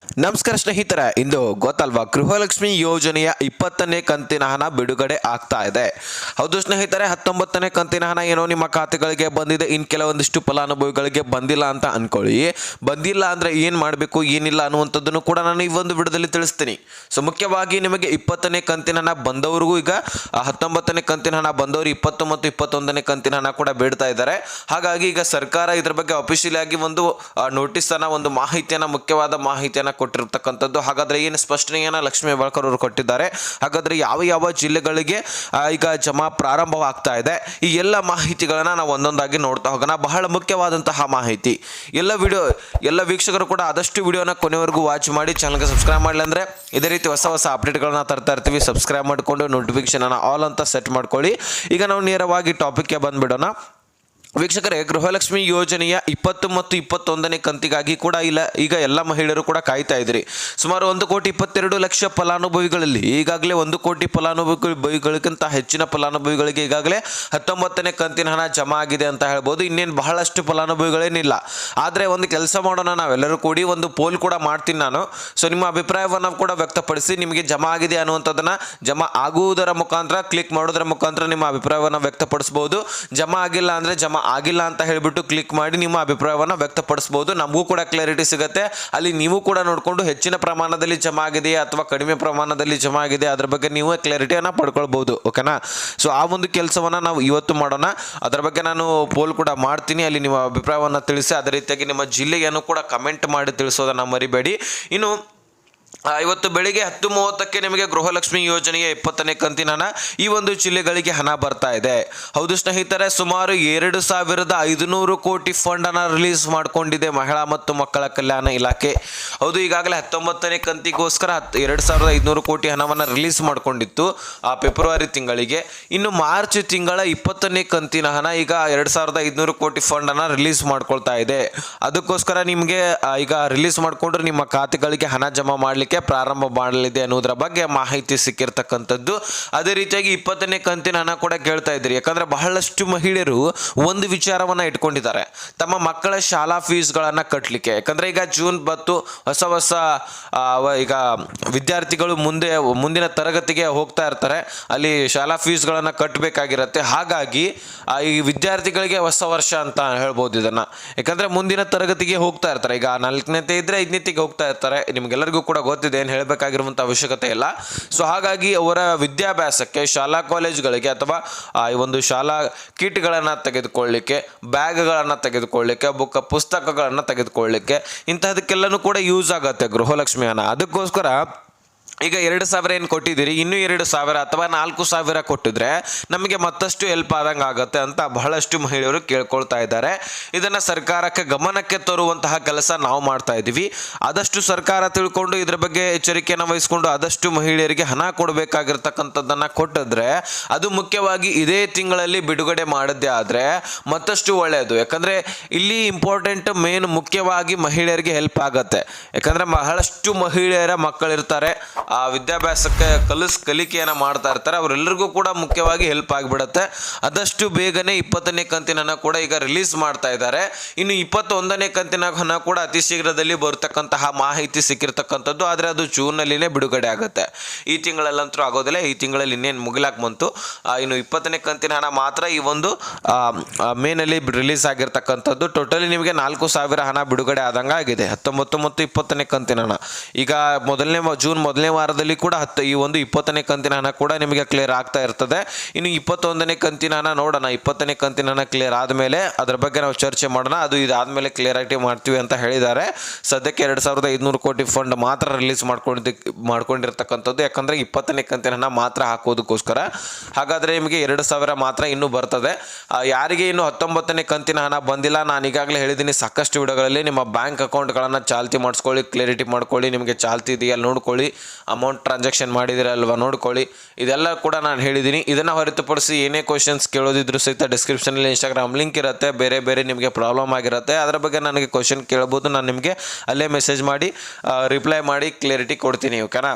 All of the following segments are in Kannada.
ನಮಸ್ಕಾರ ಸ್ನೇಹಿತರೆ, ಇಂದು ಗೊತ್ತಲ್ವಾ ಗೃಹಲಕ್ಷ್ಮಿ ಯೋಜನೆಯ 20ನೇ ಕಂತಿನ ಹಣ ಬಿಡುಗಡೆ ಆಗ್ತಾ ಇದೆ. ಹೌದು ಸ್ನೇಹಿತರೆ, 19ನೇ ಕಂತಿನ ಹಣ ಏನೋ ನಿಮ್ಮ ಖಾತೆಗಳಿಗೆ ಬಂದಿದೆ. ಇನ್ನು ಕೆಲವೊಂದಿಷ್ಟು ಫಲಾನುಭವಿಗಳಿಗೆ ಬಂದಿಲ್ಲ ಅಂತ ಅನ್ಕೊಳ್ಳಿ. ಬಂದಿಲ್ಲ ಅಂದ್ರೆ ಏನು ಮಾಡಬೇಕು ಏನಿಲ್ಲ ಅನ್ನುವಂಥದ್ದನ್ನು ಕೂಡ ನಾನು ಈ ಒಂದು ವಿಡಿಯೋದಲ್ಲಿ ತಿಳಿಸ್ತೀನಿ. ಸೊ ಮುಖ್ಯವಾಗಿ ನಿಮಗೆ 20ನೇ ಕಂತಿನ ಹಣ ಬಂದವರಿಗೂ ಈಗ 19ನೇ ಕಂತಿನ ಹಣ ಬಂದವರು 20 ಮತ್ತು 21ನೇ ಕಂತಿನ ಹಣ ಕೂಡ ಬೇಡ್ತಾ ಇದ್ದಾರೆ. ಹಾಗಾಗಿ ಈಗ ಸರ್ಕಾರ ಇದ್ರ ಬಗ್ಗೆ ಅಫಿಷಿಯಲ್ ಆಗಿ ಒಂದು ನೋಟಿಸ್ ಅನ್ನ, ಒಂದು ಮಾಹಿತಿಯನ್ನ, ಮುಖ್ಯವಾದ ಮಾಹಿತಿಯನ್ನ ಕೊಟ್ಟಿರ್ತಕ್ಕಂಥದ್ದು. ಹಾಗಾದ್ರೆ ಏನು ಸ್ಪಷ್ಟನೆಯನ್ನ ಲಕ್ಷ್ಮೀ ಹೆಬ್ಬಾಳ್ಕರ್ ಅವರು ಕೊಟ್ಟಿದ್ದಾರೆ. ಹಾಗಾದ್ರೆ ಯಾವ ಯಾವ ಜಿಲ್ಲೆಗಳಿಗೆ ಈಗ ಜಮಾ ಪ್ರಾರಂಭವಾಗ್ತಾ ಇದೆ, ಈ ಎಲ್ಲ ಮಾಹಿತಿಗಳನ್ನ ನಾವು ಒಂದೊಂದಾಗಿ ನೋಡ್ತಾ ಹೋಗೋಣ. ಬಹಳ ಮುಖ್ಯವಾದಂತಹ ಮಾಹಿತಿ. ಎಲ್ಲ ವೀಕ್ಷಕರು ಕೂಡ ಆದಷ್ಟು ವಿಡಿಯೋನ ಕೊನೆವರೆಗೂ ವಾಚ್ ಮಾಡಿ, ಚಾನಲ್ಗೆ ಸಬ್ಸ್ಕ್ರೈಬ್ ಮಾಡಲಿ ಅಂದ್ರೆ ಇದೇ ರೀತಿ ಹೊಸ ಹೊಸ ಅಪ್ಡೇಟ್ಗಳನ್ನ ತರ್ತಾ ಇರ್ತೀವಿ. ಸಬ್ಸ್ಕ್ರೈಬ್ ಮಾಡಿಕೊಂಡು ನೋಟಿಫಿಕೇಶನ್ ಅನ್ನ ಆಲ್ ಅಂತ ಸೆಟ್ ಮಾಡ್ಕೊಳ್ಳಿ. ಈಗ ನಾವು ನೇರವಾಗಿ ಟಾಪಿಕ್ಗೆ ಬಂದ್ಬಿಡೋಣ. ವೀಕ್ಷಕರೇ, ಗೃಹಲಕ್ಷ್ಮಿ ಯೋಜನೆಯ 20 ಮತ್ತು 21ನೇ ಕಂತಿಗಾಗಿ ಕೂಡ ಈಗ ಎಲ್ಲ ಮಹಿಳೆಯರು ಕೂಡ ಕಾಯ್ತಾ ಇದ್ರಿ. ಸುಮಾರು 1,22,00,000 ಫಲಾನುಭವಿಗಳಲ್ಲಿ ಈಗಾಗಲೇ 1 ಕೋಟಿ ಫಲಾನುಭವಿಗಳಿಗಿಂತ ಹೆಚ್ಚಿನ ಫಲಾನುಭವಿಗಳಿಗೆ ಈಗಾಗಲೇ 19ನೇ ಕಂತಿನ ಹಣ ಜಮಾ ಆಗಿದೆ ಅಂತ ಹೇಳ್ಬೋದು. ಇನ್ನೇನು ಬಹಳಷ್ಟು ಫಲಾನುಭವಿಗಳೇನಿಲ್ಲ. ಆದರೆ ಒಂದು ಕೆಲಸ ಮಾಡೋಣ, ನಾವೆಲ್ಲರೂ ಕೂಡಿ ಒಂದು ಪೋಲ್ ಕೂಡ ಮಾಡ್ತೀನಿ ನಾನು. ಸೊ ನಿಮ್ಮ ಅಭಿಪ್ರಾಯವನ್ನು ಕೂಡ ವ್ಯಕ್ತಪಡಿಸಿ. ನಿಮಗೆ ಜಮಾ ಆಗಿದೆ ಅನ್ನುವಂಥದ್ದನ್ನ ಜಮಾ ಆಗುವುದರ ಮುಖಾಂತರ, ಕ್ಲಿಕ್ ಮಾಡೋದರ ಮುಖಾಂತರ ನಿಮ್ಮ ಅಭಿಪ್ರಾಯವನ್ನು ವ್ಯಕ್ತಪಡಿಸಬಹುದು. ಜಮಾ ಆಗಿಲ್ಲ ಅಂದರೆ ಜಮಾ ಆಗಿಲ್ಲ ಅಂತ ಹೇಳಿಬಿಟ್ಟು ಕ್ಲಿಕ್ ಮಾಡಿ ನಿಮ್ಮ ಅಭಿಪ್ರಾಯವನ್ನು ವ್ಯಕ್ತಪಡಿಸಬಹುದು. ನಮಗೂ ಕೂಡ ಕ್ಲಾರಿಟಿ ಸಿಗುತ್ತೆ. ಅಲ್ಲಿ ನೀವು ಕೂಡ ನೋಡಿಕೊಂಡು ಹೆಚ್ಚಿನ ಪ್ರಮಾಣದಲ್ಲಿ ಜಮಾ ಆಗಿದೆಯಾ ಅಥವಾ ಕಡಿಮೆ ಪ್ರಮಾಣದಲ್ಲಿ ಜಮಾ ಆಗಿದೆ ಅದ್ರ ಬಗ್ಗೆ ನೀವು ಕ್ಲಾರಿಟಿಯನ್ನು ಪಡ್ಕೊಳ್ಬಹುದು. ಓಕೆನಾ? ಸೊ ಆ ಒಂದು ಕೆಲಸವನ್ನು ನಾವು ಇವತ್ತು ಮಾಡೋಣ. ಅದರ ಬಗ್ಗೆ ನಾನು ಪೋಲ್ ಕೂಡ ಮಾಡ್ತೀನಿ. ಅಲ್ಲಿ ನಿಮ್ಮ ಅಭಿಪ್ರಾಯವನ್ನು ತಿಳಿಸಿ, ಅದೇ ರೀತಿಯಾಗಿ ನಿಮ್ಮ ಜಿಲ್ಲೆಯನ್ನು ಕೂಡ ಕಮೆಂಟ್ ಮಾಡಿ ತಿಳಿಸೋದನ್ನು ಮರಿಬೇಡಿ. ಇನ್ನು ಇವತ್ತು ಬೆಳಿಗ್ಗೆ 10:30ಕ್ಕೆ ನಿಮಗೆ ಗೃಹಲಕ್ಷ್ಮಿ ಯೋಜನೆಯ 20ನೇ ಕಂತಿನ ಹಣ ಈ ಒಂದು ಜಿಲ್ಲೆಗಳಿಗೆ ಹಣ ಬರ್ತಾ ಇದೆ. ಹೌದು ಸ್ನೇಹಿತರೆ, ಸುಮಾರು 2,500 ಕೋಟಿ ಫಂಡ್ ಅನ್ನ ರಿಲೀಸ್ ಮಾಡಿಕೊಂಡಿದೆ ಮಹಿಳಾ ಮತ್ತು ಮಕ್ಕಳ ಕಲ್ಯಾಣ ಇಲಾಖೆ. ಹೌದು, ಈಗಾಗಲೇ 19ನೇ ಕಂತಿಗೋಸ್ಕರ 2,500 ಕೋಟಿ ಹಣವನ್ನು ರಿಲೀಸ್ ಮಾಡಿಕೊಂಡಿತ್ತು ಫೆಬ್ರವರಿ ತಿಂಗಳಿಗೆ. ಇನ್ನು ಮಾರ್ಚ್ ತಿಂಗಳ 20ನೇ ಕಂತಿನ ಹಣ ಈಗ 2,500 ಕೋಟಿ ಫಂಡ್ ಅನ್ನ ರಿಲೀಸ್ ಮಾಡ್ಕೊಳ್ತಾ ಇದೆ. ಅದಕ್ಕೋಸ್ಕರ ನಿಮಗೆ ಈಗ ರಿಲೀಸ್ ಮಾಡಿಕೊಂಡ್ರೆ ನಿಮ್ಮ ಖಾತೆಗಳಿಗೆ ಹಣ ಜಮಾ ಮಾಡಲಿಕ್ಕೆ ಪ್ರಾರಂಭ ಮಾಡಲಿದೆ ಅನ್ನೋದ್ರ ಬಗ್ಗೆ ಮಾಹಿತಿ ಸಿಕ್ಕಿರ್ತಕ್ಕಂಥದ್ದು. ಅದೇ ರೀತಿಯಾಗಿ 20ನೇ ಕಂತಿನ ಹಣ ಕೂಡ ಕೇಳ್ತಾ ಇದ್ರಿ. ಯಾಕಂದ್ರೆ ಬಹಳಷ್ಟು ಮಹಿಳೆಯರು ಒಂದು ವಿಚಾರವನ್ನ ಇಟ್ಕೊಂಡಿದ್ದಾರೆ, ತಮ್ಮ ಮಕ್ಕಳ ಶಾಲಾ ಫೀಸ್ಗಳನ್ನ ಕಟ್ಟಲಿಕ್ಕೆ. ಯಾಕಂದ್ರೆ ಈಗ ಜೂನ್ 10 ಹೊಸ ಈಗ ವಿದ್ಯಾರ್ಥಿಗಳು ಮುಂದಿನ ತರಗತಿಗೆ ಹೋಗ್ತಾ ಇರ್ತಾರೆ. ಅಲ್ಲಿ ಶಾಲಾ ಫೀಸ್ಗಳನ್ನ ಕಟ್ಟಬೇಕಾಗಿರುತ್ತೆ. ಹಾಗಾಗಿ ಈ ವಿದ್ಯಾರ್ಥಿಗಳಿಗೆ ಹೊಸ ವರ್ಷ ಅಂತ ಹೇಳ್ಬೋದು ಇದನ್ನ. ಯಾಕಂದ್ರೆ ಮುಂದಿನ ತರಗತಿಗೆ ಹೋಗ್ತಾ ಇರ್ತಾರೆ. ಈಗ 4ನೇತೆ ಇದ್ರೆ 5ನೇತಿಗೆ ಹೋಗ್ತಾ ಇರ್ತಾರೆ. ನಿಮ್ಗೆಲ್ಲರಿಗೂ ಕೂಡ ಗೊತ್ತಿದೆ, ಏನು ಹೇಳಬೇಕಾಗಿರುವಂಥ ಅವಶ್ಯಕತೆ ಇಲ್ಲ. ಸೊ ಹಾಗಾಗಿ ಅವರ ವಿದ್ಯಾಭ್ಯಾಸಕ್ಕೆ ಶಾಲಾ ಕಾಲೇಜುಗಳಿಗೆ ಅಥವಾ ಈ ಒಂದು ಶಾಲಾ ಕಿಟ್ಗಳನ್ನು ತೆಗೆದುಕೊಳ್ಳಲಿಕ್ಕೆ, ಬ್ಯಾಗ್ಗಳನ್ನು ತೆಗೆದುಕೊಳ್ಳಲಿಕ್ಕೆ, ಪುಸ್ತಕಗಳನ್ನು ತೆಗೆದುಕೊಳ್ಳಲಿಕ್ಕೆ, ಇಂತಹದಕ್ಕೆಲ್ಲನೂ ಕೂಡ ಯೂಸ್ ಆಗುತ್ತೆ ಗೃಹಲಕ್ಷ್ಮಿ ಹಣ. ಅದಕ್ಕೋಸ್ಕರ ಈಗ 2,000 ಏನು ಕೊಟ್ಟಿದ್ದೀರಿ, ಇನ್ನೂ 2,000 ಅಥವಾ 4,000 ಕೊಟ್ಟಿದ್ರೆ ನಮಗೆ ಮತ್ತಷ್ಟು ಹೆಲ್ಪ್ ಆದಂಗೆ ಆಗುತ್ತೆ ಅಂತ ಬಹಳಷ್ಟು ಮಹಿಳೆಯರು ಕೇಳ್ಕೊಳ್ತಾ ಇದ್ದಾರೆ. ಇದನ್ನು ಸರ್ಕಾರಕ್ಕೆ ಗಮನಕ್ಕೆ ತರುವಂತಹ ಕೆಲಸ ನಾವು ಮಾಡ್ತಾ ಇದ್ದೀವಿ. ಆದಷ್ಟು ಸರ್ಕಾರ ತಿಳ್ಕೊಂಡು ಇದ್ರ ಬಗ್ಗೆ ಎಚ್ಚರಿಕೆಯನ್ನು ವಹಿಸ್ಕೊಂಡು ಆದಷ್ಟು ಮಹಿಳೆಯರಿಗೆ ಹಣ ಕೊಡಬೇಕಾಗಿರ್ತಕ್ಕಂಥದ್ದನ್ನು ಕೊಟ್ಟಿದ್ರೆ, ಅದು ಮುಖ್ಯವಾಗಿ ಇದೇ ತಿಂಗಳಲ್ಲಿ ಬಿಡುಗಡೆ ಮಾಡಿದ್ದೇ ಆದರೆ ಮತ್ತಷ್ಟು ಒಳ್ಳೆಯದು. ಯಾಕಂದರೆ ಇಲ್ಲಿ ಇಂಪಾರ್ಟೆಂಟ್ ಮೇನ್ ಮುಖ್ಯವಾಗಿ ಮಹಿಳೆಯರಿಗೆ ಹೆಲ್ಪ್ ಆಗುತ್ತೆ. ಯಾಕಂದರೆ ಬಹಳಷ್ಟು ಮಹಿಳೆಯರ ಮಕ್ಕಳಿರ್ತಾರೆ, ಆ ವಿದ್ಯಾಭ್ಯಾಸಕ್ಕೆ ಕಲಿಕೆಯನ್ನು ಮಾಡ್ತಾ ಇರ್ತಾರೆ. ಅವರೆಲ್ಲರಿಗೂ ಕೂಡ ಮುಖ್ಯವಾಗಿ ಹೆಲ್ಪ್ ಆಗಿಬಿಡುತ್ತೆ. ಆದಷ್ಟು ಬೇಗನೆ 20ನೇ ಕಂತಿನ ಹಣ ಕೂಡ ಈಗ ರಿಲೀಸ್ ಮಾಡ್ತಾ ಇದ್ದಾರೆ. ಇನ್ನು 21ನೇ ಕಂತಿನ ಹಣ ಕೂಡ ಅತಿ ಶೀಘ್ರದಲ್ಲಿ ಬರ್ತಕ್ಕಂತಹ ಮಾಹಿತಿ ಸಿಕ್ಕಿರ್ತಕ್ಕಂಥದ್ದು. ಆದರೆ ಅದು ಜೂನ್ನಲ್ಲಿನೇ ಬಿಡುಗಡೆ ಆಗುತ್ತೆ. ಈ ತಿಂಗಳಲ್ಲಂತೂ ಆಗೋದಿಲ್ಲ. ಈ ತಿಂಗಳಲ್ಲಿ ಇನ್ನೇನು ಮುಗಿಲಾಕ್ ಬಂತು. ಇನ್ನು 20ನೇ ಕಂತಿನ ಹಣ ಮಾತ್ರ ಈ ಒಂದು ಮೇನಲ್ಲಿ ರಿಲೀಸ್ ಆಗಿರ್ತಕ್ಕಂಥದ್ದು. ಟೋಟಲಿ ನಿಮಗೆ 4,000 ಹಣ ಬಿಡುಗಡೆ ಆದಂಗೆ ಆಗಿದೆ. 19 ಮತ್ತು 20ನೇ ಕಂತಿನ ಹಣ ಈಗ ಜೂನ್ ಮೊದಲನೇ ವಾರದಲ್ಲಿ ಕೂಡ ಈ ಒಂದು 20ನೇ ಕಂತಿನ ಹಣ ಕೂಡ ನಿಮಗೆ ಕ್ಲಿಯರ್ ಆಗ್ತಾ ಇರ್ತದೆ. ಇನ್ನು 21ನೇ ಕಂತಿನ ಹಣ ನೋಡೋಣ. 20ನೇ ಕಂತಿನ ಹಣ ಕ್ಲಿಯರ್ ಆದಮೇಲೆ ಅದರ ಬಗ್ಗೆ ನಾವು ಚರ್ಚೆ ಮಾಡೋಣ. ಅದು ಇದಾದ್ಮೇಲೆ ಕ್ಲಿಯರಿಟಿ ಮಾಡ್ತೀವಿ ಅಂತ ಹೇಳಿದ್ದಾರೆ. ಸದ್ಯಕ್ಕೆ 2,500 ಕೋಟಿ ಫಂಡ್ ಮಾತ್ರ ರಿಲೀಸ್ ಮಾಡ್ಕೊಂಡಿರ್ತಕ್ಕಂಥದ್ದು. ಯಾಕಂದ್ರೆ 20ನೇ ಕಂತಿನ ಹಣ ಮಾತ್ರ ಹಾಕೋದಕ್ಕೋಸ್ಕರ. ಹಾಗಾದ್ರೆ ನಿಮಗೆ 2,000 ಮಾತ್ರ ಇನ್ನೂ ಬರ್ತದೆ. ಯಾರಿಗೆ ಇನ್ನು 19ನೇ ಕಂತಿನ ಹಣ ಬಂದಿಲ್ಲ, ನಾನು ಈಗಾಗಲೇ ಹೇಳಿದ್ದೀನಿ ಸಾಕಷ್ಟು ವಿಡಿಯೋಗಳಲ್ಲಿ, ನಿಮ್ಮ ಬ್ಯಾಂಕ್ ಅಕೌಂಟ್ಗಳನ್ನು ಚಾಲ್ತಿ ಮಾಡಿಸ್ಕೊಳ್ಳಿ, ಕ್ಲಿಯರಿಟಿ ಮಾಡ್ಕೊಳ್ಳಿ. ನಿಮಗೆ ಚಾಲ್ತಿ ಇದೆಯಲ್ಲ ನೋಡ್ಕೊಳ್ಳಿ, ಅಮೌಂಟ್ ಟ್ರಾನ್ಸಾಕ್ಷನ್ ಮಾಡಿದಿರಲ್ವ ನೋಡ್ಕೊಳ್ಳಿ. ಇದೆಲ್ಲ ಕೂಡ ನಾನು ಹೇಳಿದ್ದೀನಿ. ಇದನ್ನು ಹೊರತುಪಡಿಸಿ ಏನೇ ಕ್ವಶನ್ಸ್ ಕೇಳೋದಿದ್ರು ಸಹಿತ ಡಿಸ್ಕ್ರಿಪ್ಷನಲ್ಲಿ ಇನ್ಸ್ಟಾಗ್ರಾಮ್ ಲಿಂಕ್ ಇರುತ್ತೆ. ಬೇರೆ ನಿಮಗೆ ಪ್ರಾಬ್ಲಮ್ ಆಗಿರುತ್ತೆ, ಅದರ ಬಗ್ಗೆ ನನಗೆ ಕ್ವಶನ್ ಕೇಳ್ಬೋದು. ನಾನು ನಿಮಗೆ ಅಲ್ಲೇ ಮೆಸೇಜ್ ಮಾಡಿ ರಿಪ್ಲೈ ಮಾಡಿ ಕ್ಲಿಯರಿಟಿ ಕೊಡ್ತೀನಿ. ಓಕೆನಾ?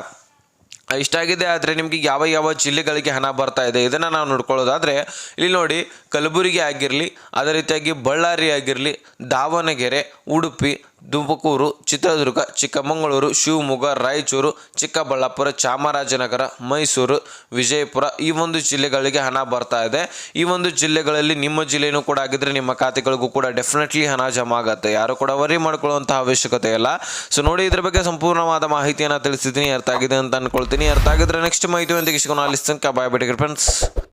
ಇಷ್ಟ ಆಗಿದೆ. ಆದರೆ ನಿಮಗೆ ಯಾವ ಯಾವ ಜಿಲ್ಲೆಗಳಿಗೆ ಹಣ ಬರ್ತಾ ಇದೆ ಇದನ್ನು ನಾವು ನೋಡ್ಕೊಳ್ಳೋದಾದರೆ, ಇಲ್ಲಿ ನೋಡಿ, ಕಲಬುರಗಿ ಆಗಿರಲಿ, ಅದೇ ರೀತಿಯಾಗಿ ಬಳ್ಳಾರಿ ಆಗಿರಲಿ, ದಾವಣಗೆರೆ, ಉಡುಪಿ, ತುಮಕೂರು, ಚಿತ್ರದುರ್ಗ, ಚಿಕ್ಕಮಗಳೂರು, ಶಿವಮೊಗ್ಗ, ರಾಯಚೂರು, ಚಿಕ್ಕಬಳ್ಳಾಪುರ, ಚಾಮರಾಜನಗರ, ಮೈಸೂರು, ವಿಜಯಪುರ ಈ ಒಂದು ಜಿಲ್ಲೆಗಳಿಗೆ ಹಣ ಬರ್ತಾ ಇದೆ. ಈ ಒಂದು ಜಿಲ್ಲೆಗಳಲ್ಲಿ ನಿಮ್ಮ ಜಿಲ್ಲೆನೂ ಕೂಡ ಆಗಿದ್ರೆ ನಿಮ್ಮ ಖಾತೆಗಳಿಗೂ ಕೂಡ ಡೆಫಿನೆಟ್ಲಿ ಹಣ ಜಮಾ ಆಗುತ್ತೆ. ಯಾರು ಕೂಡ ವರಿ ಮಾಡ್ಕೊಳ್ಳುವಂತಹ ಅವಶ್ಯಕತೆ ಇಲ್ಲ. ಸೊ ನೋಡಿ, ಇದ್ರ ಬಗ್ಗೆ ಸಂಪೂರ್ಣವಾದ ಮಾಹಿತಿಯನ್ನು ತಿಳಿಸಿದ್ದೀನಿ. ಅರ್ಥ ಆಗಿದೆ ಅಂತ ಅನ್ಕೊಳ್ತೀನಿ. ಅರ್ಥ ಆಗಿದ್ರೆ ನೆಕ್ಸ್ಟ್ ಮಾಹಿತಿಯೊಂದಿಗೆ ಸಿಗೋಣ. ಅಲ್ಲಿ ತನಕ ಬಾಯ್ ಬಿಡಿ ಫ್ರೆಂಡ್ಸ್.